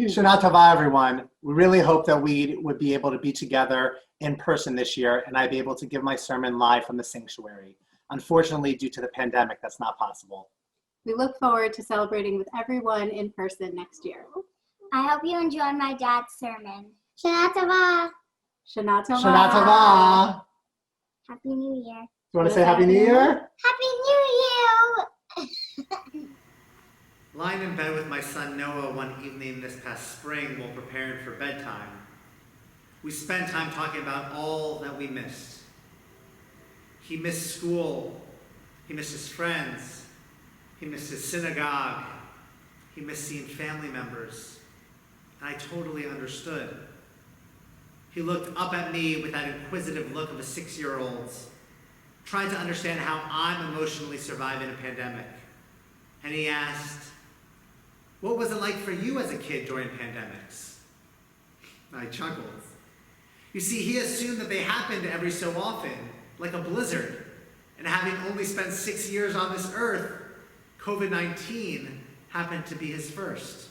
Shana Tova, everyone. We really hope that we would be able to be together in person this year and I'd be able to give my sermon live from the sanctuary. Unfortunately, due to the pandemic, that's not possible. We look forward to celebrating with everyone in person next year. I hope you enjoy my dad's sermon. Shana Tova. Shana Tova. Shana Tova. Happy New Year. You want to say Happy New Year? Happy New Year! Lying in bed with my son Noah one evening this past spring while preparing for bedtime, we spent time talking about all that we missed. He missed school, he missed his friends, he missed his synagogue, he missed seeing family members, and I totally understood. He looked up at me with that inquisitive look of a 6-year-old's, trying to understand how I'm emotionally surviving a pandemic. And he asked, "What was it like for you as a kid during pandemics?" I chuckled. You see, he assumed that they happened every so often, like a blizzard. And having only spent 6 years on this earth, COVID-19 happened to be his first.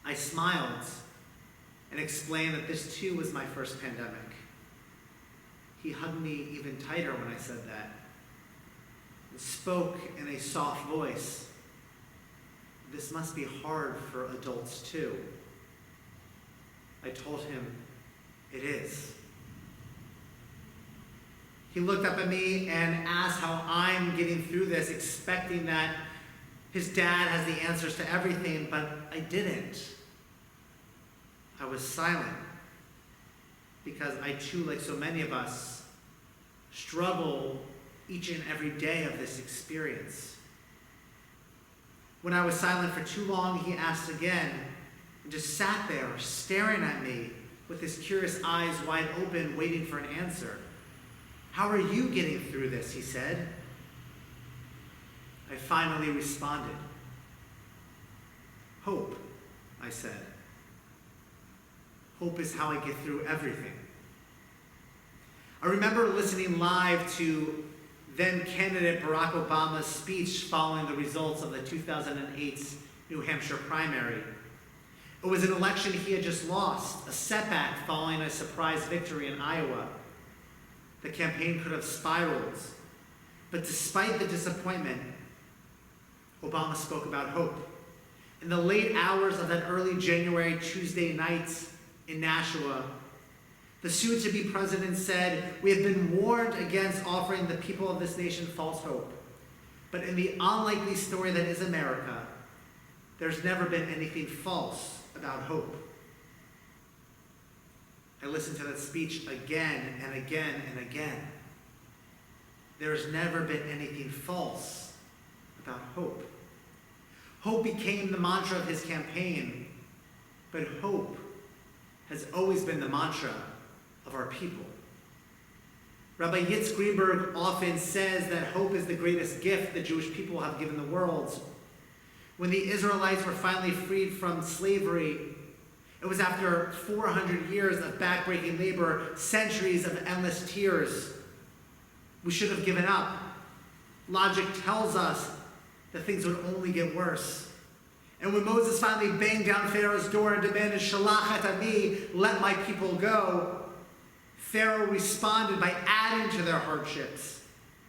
I smiled and explained that this too was my first pandemic. He hugged me even tighter when I said that, and spoke in a soft voice. "This must be hard for adults too." I told him, "It is." He looked up at me and asked how I'm getting through this, expecting that his dad has the answers to everything, but I didn't. I was silent because I too, like so many of us, struggle each and every day of this experience. When I was silent for too long, he asked again and just sat there staring at me with his curious eyes wide open, waiting for an answer. "How are you getting through this?" he said. I finally responded. "Hope," I said. "Hope is how I get through everything." I remember listening live to then-candidate Barack Obama's speech following the results of the 2008 New Hampshire primary. It was an election he had just lost, a setback following a surprise victory in Iowa. The campaign could have spiraled, but despite the disappointment, Obama spoke about hope. In the late hours of that early January Tuesday night in Nashua, the soon-to-be president said, "We have been warned against offering the people of this nation false hope. But in the unlikely story that is America, there's never been anything false about hope." I listened to that speech again and again and again. There's never been anything false about hope. Hope became the mantra of his campaign, but hope has always been the mantra of our people. Rabbi Yitzhak Greenberg often says that hope is the greatest gift the Jewish people have given the world. When the Israelites were finally freed from slavery, it was after 400 years of backbreaking labor, centuries of endless tears. We should have given up. Logic tells us that things would only get worse. And when Moses finally banged down Pharaoh's door and demanded, "Shalach et ami," let my people go, Pharaoh responded by adding to their hardships,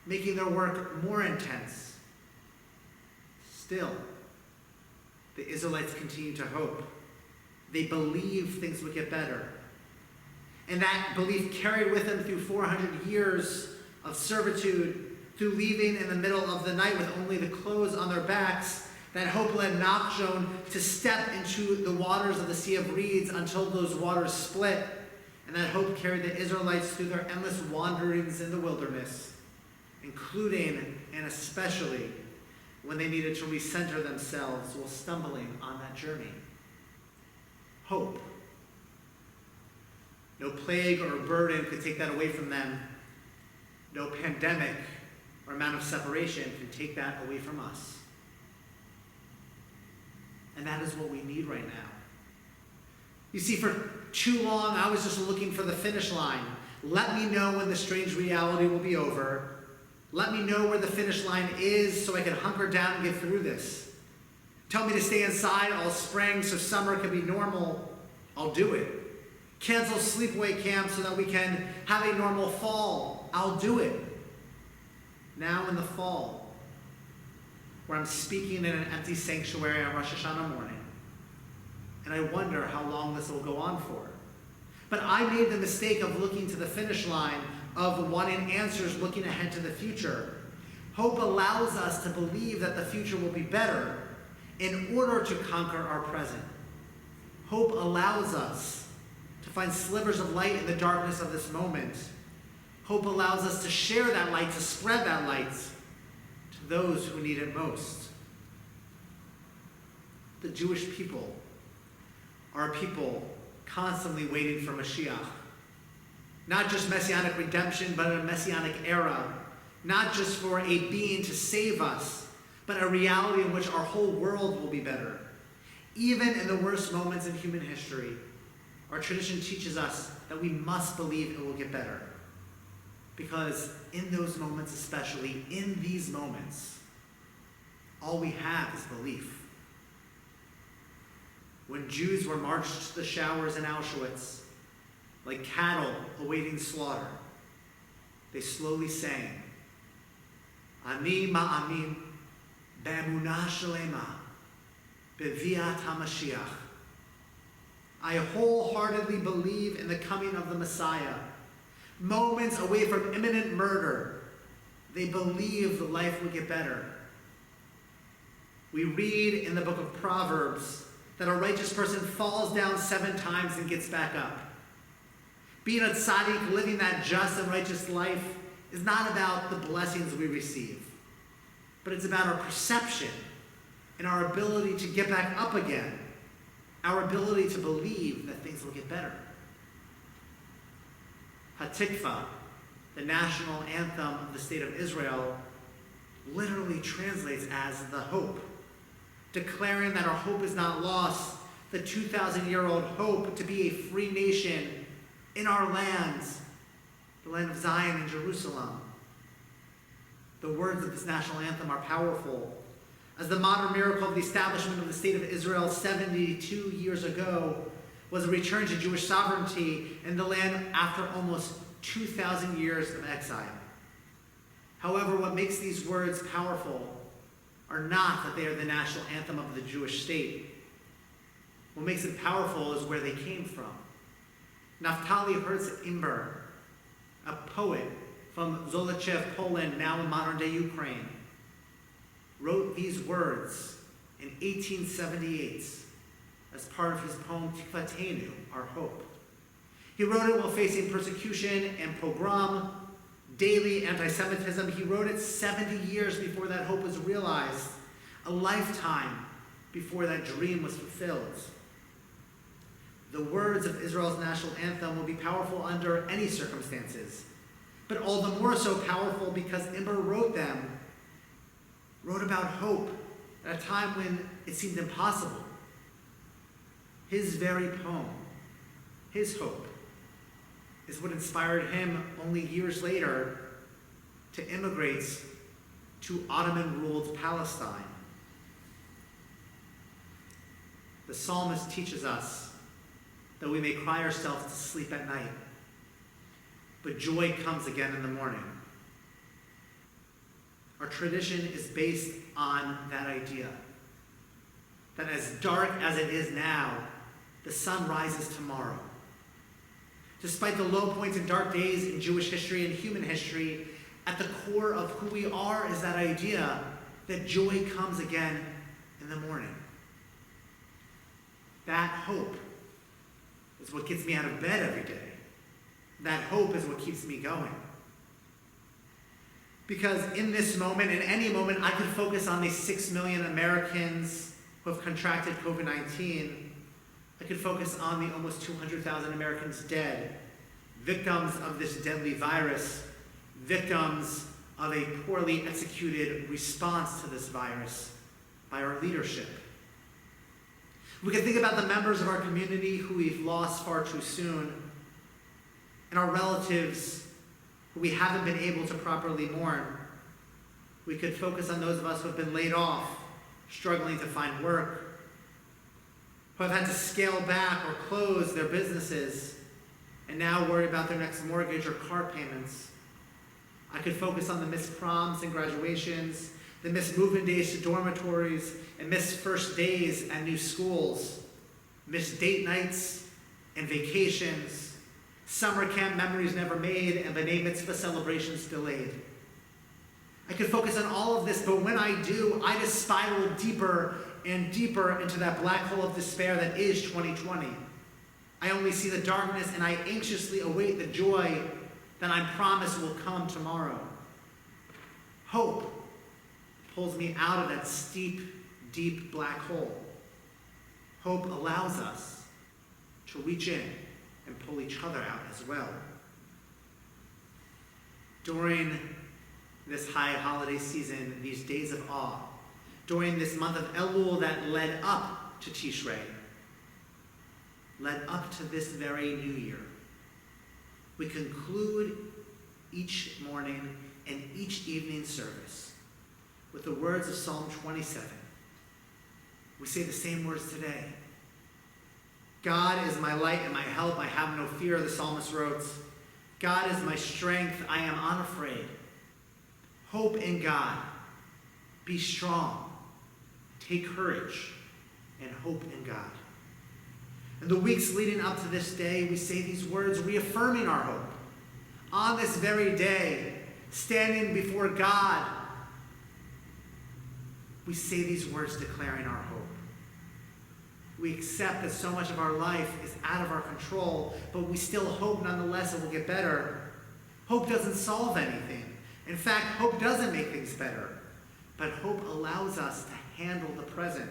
making their work more intense. Still, the Israelites continued to hope. They believed things would get better. And that belief carried with them through 400 years of servitude, through leaving in the middle of the night with only the clothes on their backs. That hope led Nachshon to step into the waters of the Sea of Reeds until those waters split. And that hope carried the Israelites through their endless wanderings in the wilderness, including and especially when they needed to recenter themselves while stumbling on that journey. Hope. No plague or burden could take that away from them. No pandemic or amount of separation can take that away from us. And that is what we need right now. You see, for too long, I was just looking for the finish line. Let me know when the strange reality will be over. Let me know where the finish line is so I can hunker down and get through this. Tell me to stay inside all spring so summer can be normal. I'll do it. Cancel sleepaway camps so that we can have a normal fall. I'll do it. Now in the fall, where I'm speaking in an empty sanctuary on Rosh Hashanah morning, and I wonder how long this will go on for. But I made the mistake of looking to the finish line, of wanting answers looking ahead to the future. Hope allows us to believe that the future will be better in order to conquer our present. Hope allows us to find slivers of light in the darkness of this moment. Hope allows us to share that light, to spread that light to those who need it most. The Jewish people are a people constantly waiting for Mashiach. Not just messianic redemption, but a messianic era. Not just for a being to save us, but a reality in which our whole world will be better. Even in the worst moments in human history, our tradition teaches us that we must believe it will get better. Because in those moments, especially in these moments, all we have is belief. When Jews were marched to the showers in Auschwitz, like cattle awaiting slaughter, they slowly sang, Ani ma'amin be'emunah shalema beviat HaMashiach. I wholeheartedly believe in the coming of the Messiah. Moments away from imminent murder, they believe the life would get better. We read in the book of Proverbs that a righteous person falls down 7 times and gets back up. Being a tzaddik, living that just and righteous life, is not about the blessings we receive, but it's about our perception and our ability to get back up again, our ability to believe that things will get better. Hatikva, the national anthem of the state of Israel, literally translates as the hope, declaring that our hope is not lost, the 2,000-year-old hope to be a free nation in our lands, the land of Zion and Jerusalem. The words of this national anthem are powerful. As the modern miracle of the establishment of the state of Israel 72 years ago was a return to Jewish sovereignty in the land after almost 2,000 years of exile. However, what makes these words powerful are not that they are the national anthem of the Jewish state. What makes it powerful is where they came from. Naftali Herz Imber, a poet from Zolochev, Poland, now in modern-day Ukraine, wrote these words in 1878 as part of his poem Tikvatenu, Our Hope. He wrote it while facing persecution and pogrom, daily anti-Semitism. He wrote it 70 years before that hope was realized, a lifetime before that dream was fulfilled. The words of Israel's national anthem will be powerful under any circumstances, but all the more so powerful because Imber wrote about hope at a time when it seemed impossible. His very poem, his hope, is what inspired him only years later to immigrate to Ottoman-ruled Palestine. The psalmist teaches us that we may cry ourselves to sleep at night, but joy comes again in the morning. Our tradition is based on that idea, that as dark as it is now, the sun rises tomorrow. Despite the low points and dark days in Jewish history and human history, at the core of who we are is that idea that joy comes again in the morning. That hope is what gets me out of bed every day. That hope is what keeps me going. Because in this moment, in any moment, I could focus on these 6 million Americans who have contracted COVID-19. I could focus on the almost 200,000 Americans dead, victims of this deadly virus, victims of a poorly executed response to this virus by our leadership. We can think about the members of our community who we've lost far too soon, and our relatives who we haven't been able to properly mourn. We could focus on those of us who have been laid off, struggling to find work, who have had to scale back or close their businesses and now worry about their next mortgage or car payments. I could focus on the missed proms and graduations, the missed movement days to dormitories, and missed first days at new schools, missed date nights and vacations, summer camp memories never made, and B'nai Mitzvah celebrations delayed. I could focus on all of this, but when I do, I just spiral deeper and deeper into that black hole of despair that is 2020. I only see the darkness, and I anxiously await the joy that I promise will come tomorrow. Hope pulls me out of that steep, deep black hole. Hope allows us to reach in and pull each other out as well. During this high holiday season, these days of awe, during this month of Elul that led up to Tishrei, led up to this very new year, we conclude each morning and each evening service with the words of Psalm 27. We say the same words today. God is my light and my help, I have no fear, the psalmist wrote. God is my strength, I am unafraid. Hope in God. Be strong. Take courage and hope in God. In the weeks leading up to this day, we say these words reaffirming our hope. On this very day, standing before God, we say these words declaring our hope. We accept that so much of our life is out of our control, but we still hope nonetheless it will get better. Hope doesn't solve anything. In fact, hope doesn't make things better, but hope allows us to handle the present.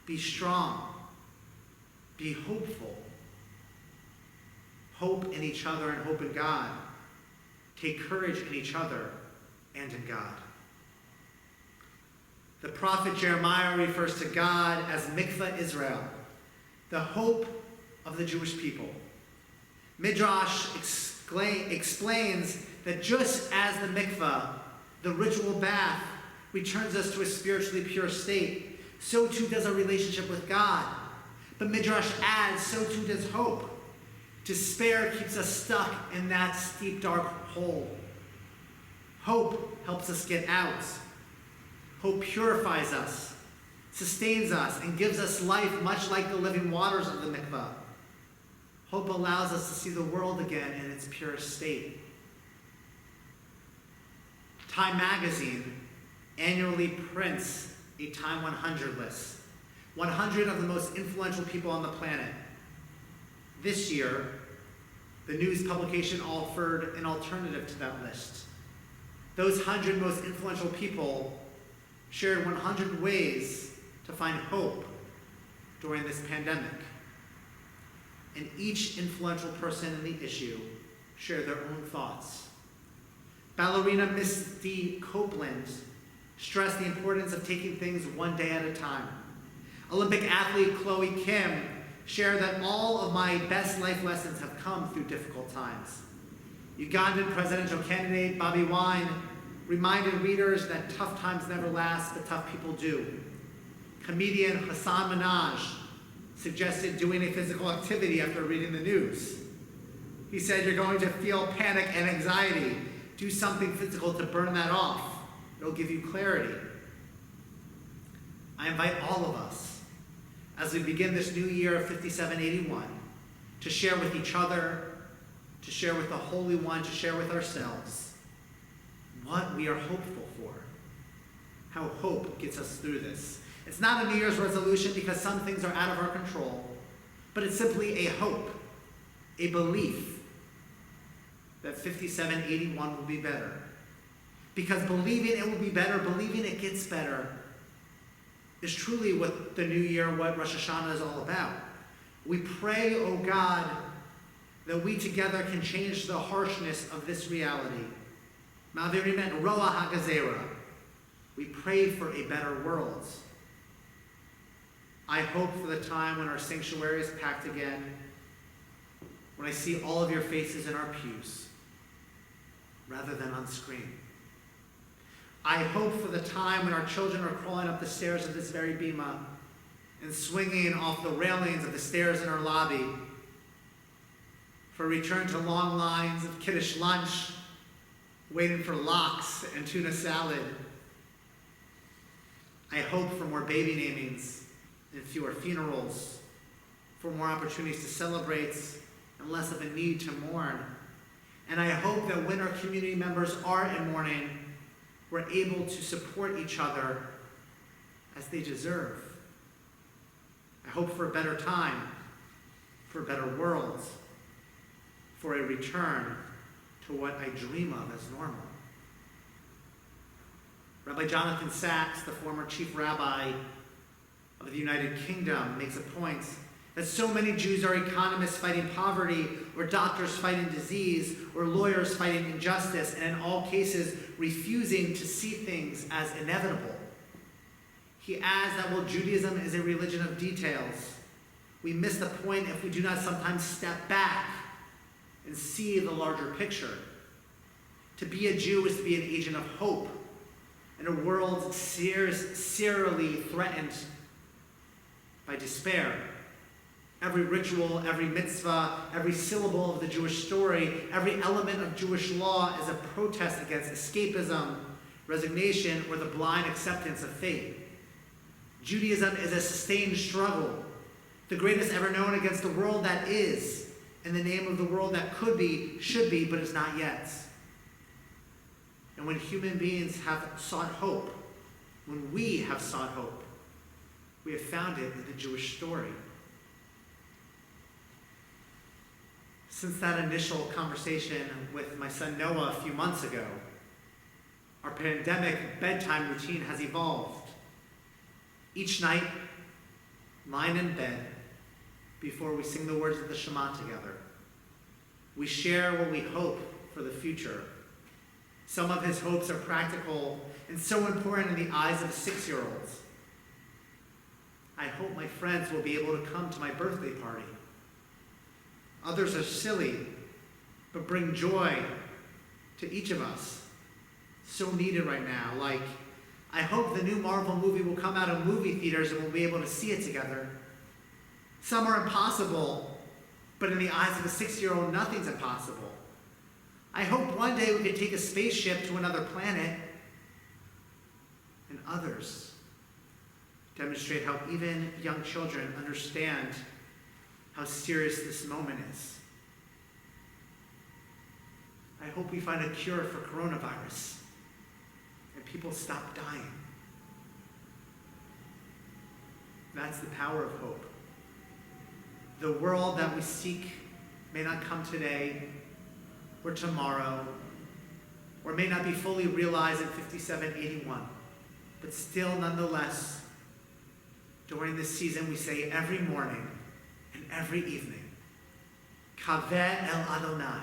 Be strong. Be hopeful. Hope in each other and hope in God. Take courage in each other and in God. The prophet Jeremiah refers to God as Mikvah Israel, the hope of the Jewish people. Midrash explains that just as the mikvah, the ritual bath, returns us to a spiritually pure state, so too does our relationship with God. But Midrash adds, so too does hope. Despair keeps us stuck in that steep, dark hole. Hope helps us get out. Hope purifies us, sustains us, and gives us life, much like the living waters of the mikvah. Hope allows us to see the world again in its purest state. Time magazine annually prints a Time 100 list, 100 of the most influential people on the planet. This year, the news publication offered an alternative to that list. Those 100 most influential people shared 100 ways to find hope during this pandemic. And each influential person in the issue shared their own thoughts. Ballerina Misty Copeland stressed the importance of taking things one day at a time. Olympic athlete Chloe Kim shared that all of my best life lessons have come through difficult times. Ugandan presidential candidate Bobi Wine reminded readers that tough times never last, but tough people do. Comedian Hassan Minhaj suggested doing a physical activity after reading the news. He said, you're going to feel panic and anxiety. Do something physical to burn that off. It'll give you clarity. I invite all of us, as we begin this new year of 5781, to share with each other, to share with the Holy One, to share with ourselves what we are hopeful for, how hope gets us through this. It's not a New Year's resolution because some things are out of our control, but it's simply a hope, a belief that 5781 will be better. Because believing it will be better, believing it gets better, is truly what the new year, what Rosh Hashanah is all about. We pray, oh God, that we together can change the harshness of this reality. Ma'avirimet roa hagazera. We pray for a better world. I hope for the time when our sanctuary is packed again, when I see all of your faces in our pews, rather than on screen. I hope for the time when our children are crawling up the stairs of this very bima and swinging off the railings of the stairs in our lobby, for a return to long lines of kiddush lunch, waiting for lox and tuna salad. I hope for more baby namings and fewer funerals, for more opportunities to celebrate and less of a need to mourn. And I hope that when our community members are in mourning, we're able to support each other as they deserve. I hope for a better time, for a better world, for a return to what I dream of as normal. Rabbi Jonathan Sachs, the former chief rabbi of the United Kingdom, makes a point that so many Jews are economists fighting poverty, or doctors fighting disease, or lawyers fighting injustice, and in all cases refusing to see things as inevitable. He adds that while Judaism is a religion of details, we miss the point if we do not sometimes step back and see the larger picture. To be a Jew is to be an agent of hope in a world serially threatened by despair. Every ritual, every mitzvah, every syllable of the Jewish story, every element of Jewish law is a protest against escapism, resignation, or the blind acceptance of fate. Judaism is a sustained struggle, the greatest ever known against the world that is, in the name of the world that could be, should be, but is not yet. And when human beings have sought hope, when we have sought hope, we have found it in the Jewish story. Since that initial conversation with my son Noah a few months ago, our pandemic bedtime routine has evolved. Each night, lying in bed, before we sing the words of the Shema together, we share what we hope for the future. Some of his hopes are practical and so important in the eyes of 6-year-olds. I hope my friends will be able to come to my birthday party. Others are silly, but bring joy to each of us. So needed right now. Like, I hope the new Marvel movie will come out of movie theaters and we'll be able to see it together. Some are impossible, but in the eyes of a 6-year-old, nothing's impossible. I hope one day we can take a spaceship to another planet. And others demonstrate how even young children understand how serious this moment is. I hope we find a cure for coronavirus and people stop dying. That's the power of hope. The world that we seek may not come today or tomorrow, or may not be fully realized in 5781, but still nonetheless, during this season we say every morning and every evening, Kaveh el Adonai,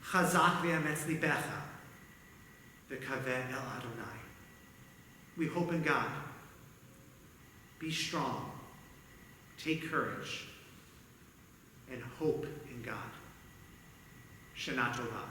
Chazak v'emetz libecha, v'kaveh el Adonai. We hope in God. Be strong, take courage, and hope in God. Shana Tova.